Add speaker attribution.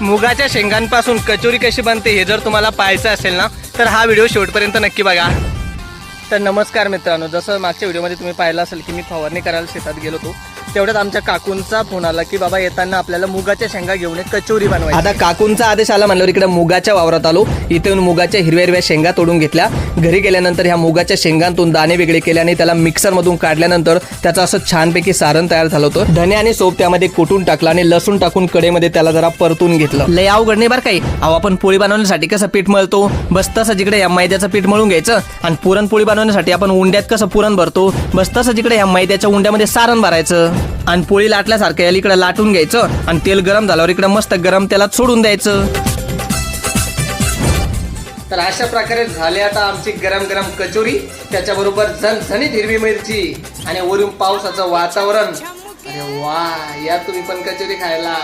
Speaker 1: मुगाच्या शेंगांपासून कचोरी कशी बनते हे जर तुम्हाला पाहायचं असेल ना तर हा व्हिडिओ शेवटपर्यंत नक्की बघा। तर नमस्कार मित्रांनो, जसं मागच्या व्हिडिओमध्ये तुम्ही पाहिलं असेल की मी फवारणी करायला शेतात गेलो होतो, तेवढ्यात आमच्या काकूंचा फोन आला की बाबा येताना आपल्याला मुगाच्या शेंगा घेऊन कचोरी बनवायची। आता काकूंचा आदेश आला म्हणल्यावर इकडे मुगाच्या वावरात आलो, इथे येऊन मुगाच्या हिरव्या हिरव्या शेंगा तोडून घेतल्या। घरी गेल्यानंतर ह्या मुगाच्या शेंगांतून दाणे वेगळे केले आणि त्याला मिक्सरमधून काढल्यानंतर त्याचं असं छानपैकी सारण तयार झालं होतं। धने आणि सोप त्यामध्ये कुटून टाकला आणि लसूण टाकून कढईमध्ये त्याला जरा परतून घेतलं। लय अवघड नाही बरं काही, अहो आपण पोळी बनवण्यासाठी कसं पीठ मळतो बस तसं जिकडे या मैद्याचं पीठ मळून घ्यायचं आणि पुरणपोळी बनवण्यासाठी आपण उंड्यात कसं पुरण भरतो बस तसं जिकडे या मैद्याच्या उंड्यामध्ये सारण भरायचं आणि पोळी लाटल्यासारखं याला इकडे लाटून घ्यायचं आणि तेल गरम झाल्यावर इकडे मस्त गरम तेलात सोडून द्यायचं। तर अशा प्रकारे झाले आता आमची गरम गरम कचोरी, त्याच्याबरोबर झणझणीत हिरवी मिरची आणि वरून पावसाचं वातावरण। अरे वा, या तुम्ही पण कचोरी खायला।